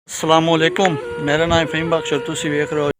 अस्सलामुअलैकुम, मेरा नाम फ़हीम बख्श और तुसी वेख रहे हो।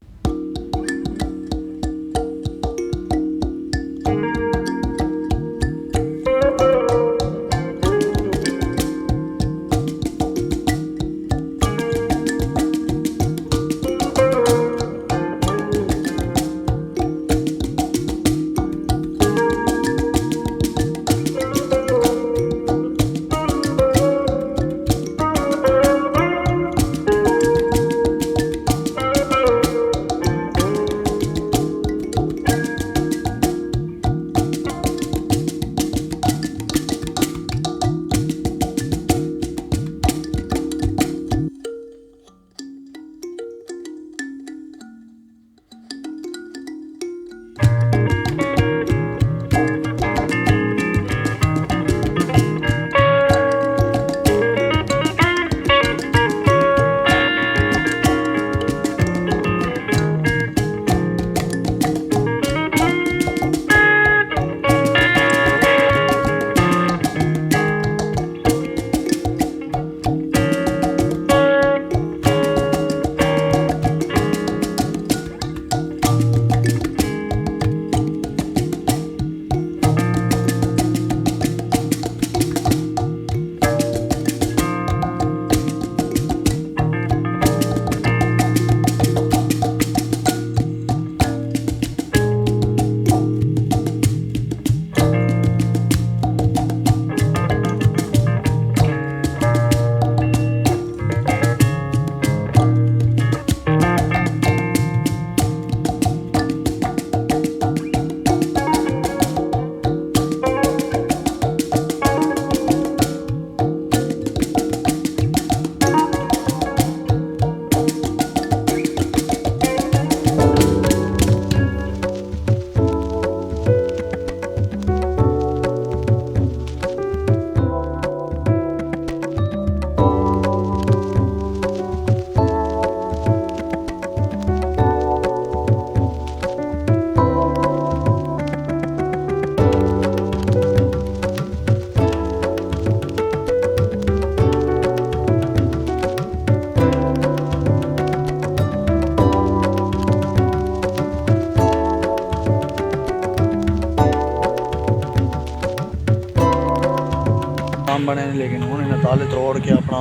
काम बने लेकिन हूँ इन्हें ताले तोड़ के अपना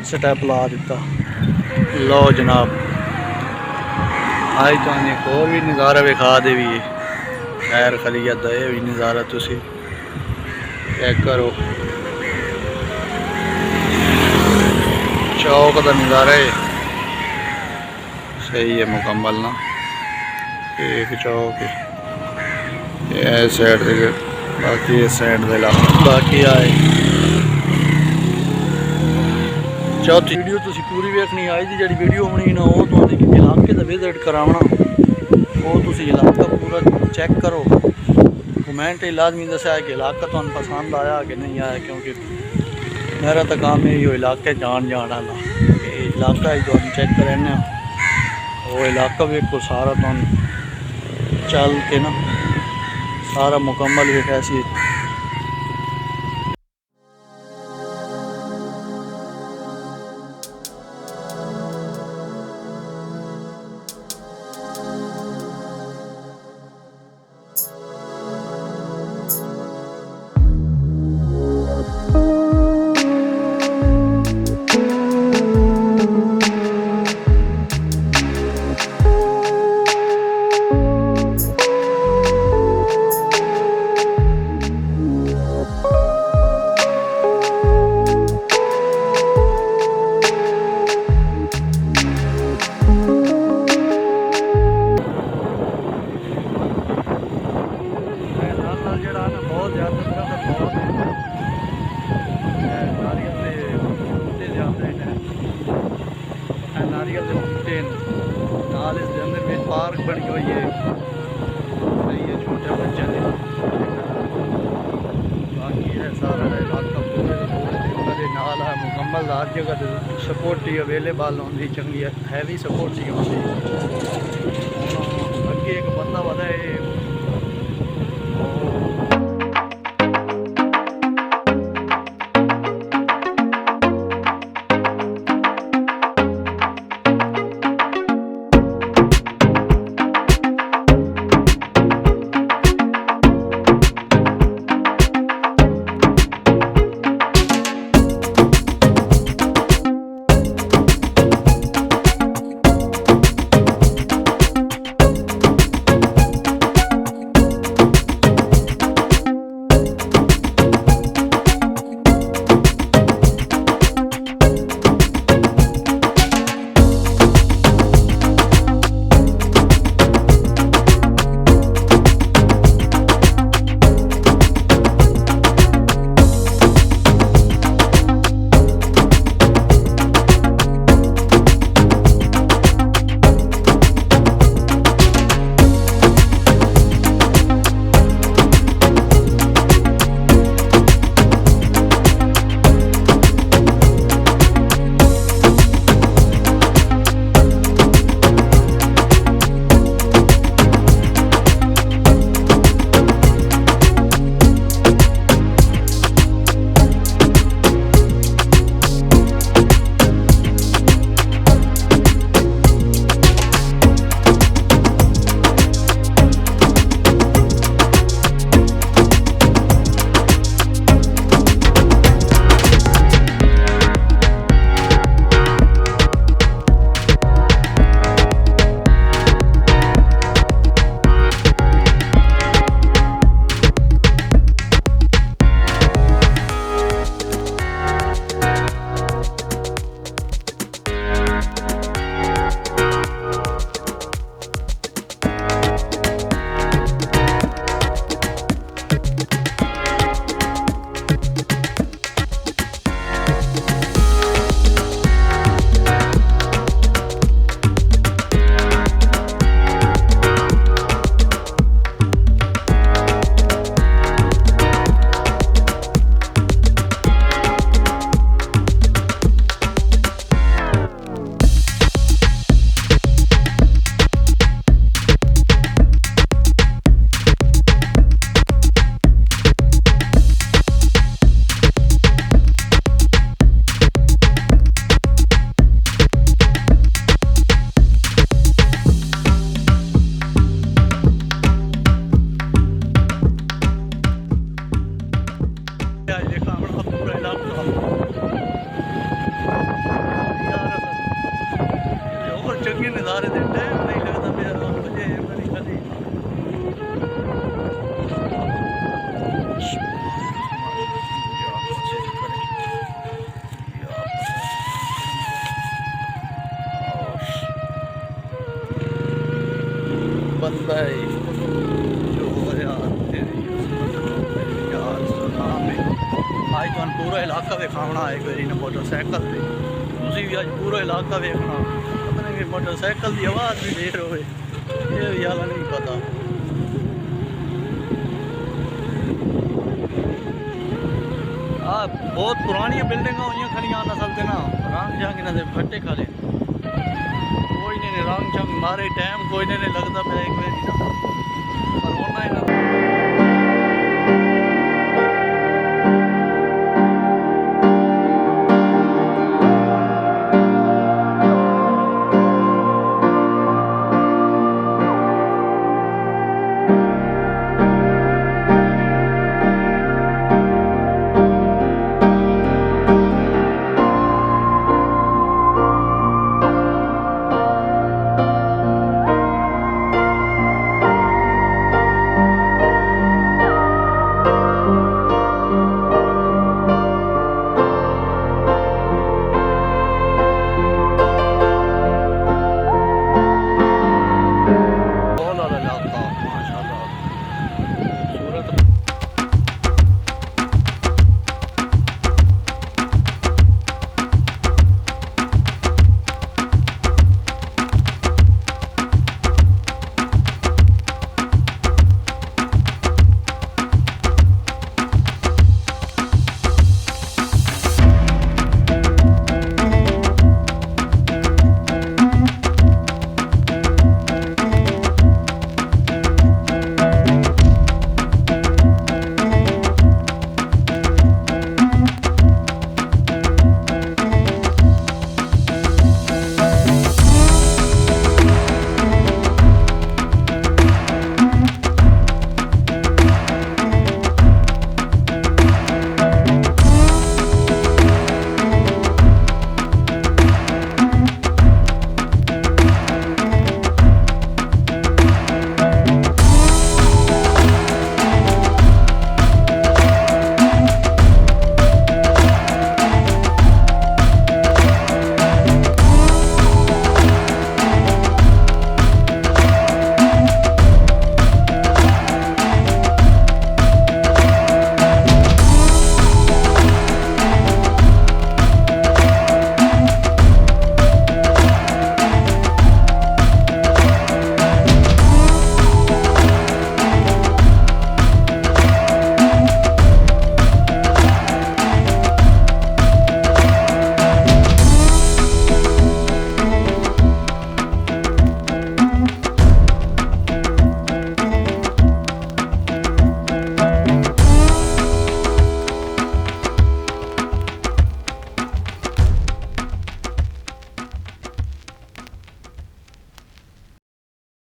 स्टैप ला दिता। लो जनाब, आज तो एक और भी नज़ारा विखा दे भी है। खैर खलिया दे भी नज़ारा तुसी चेक करो। चौक का नज़ारा है, सही है मुकम्मल ना। एक चौक है साइड से, बाकी इस साइड दे ला बाकी आए। चौथी वीडियो तुसी पूरी वेखनी, आज की जी वीडियो होनी ना वो तो इलाके का विजिट करावना, वो तुसी इलाका पूरा चेक करो। कमेंट लाजमी दसा है कि इलाका तो पसंद आया कि नहीं आया, क्योंकि मेरा तो काम है यो इलाके जान वाला इलाका ही तो चेक करें। वो इलाका वेखो सारा तो चल के ना सारा मुकम्मल वेख ऐसी। बहुत ज़्यादा नारियल के बूटे ज़्यादा हैं, नारियल के बूटे नाल इसके अंदर में पार्क बनी हुई है। सही है, छोटे बच्चे ने बाकी है सारा इलाका पूरे नाल है मुकम्मल। हर जगह सपोर्ट अवेलेबल होती चंगी हैवी सपोर्ट होती। अगे एक बंदा वधा है नहीं नज़ारे दे टाइम नहीं लगता मेरा मुझे मेरी कभी बंदा है जो यार तेरी यार सलाम है। आज तो पूरा इलाका दिखाना है कोई ना मोटरसाइकिल पे तुसी भी आज पूरा इलाका देखना पता नहीं मोटरसाइकिल की आवाज़ भी देर हो ये भी हाल नहीं पता। बहुत पुरानी बिल्डिंग हुई खड़िया नसल के ना रंग जंग इन्हें फट्टे खा ले कोई नहीं रंग जंग मारे टाइम कोई नहीं लगता पे एक बार पर होना ही ना।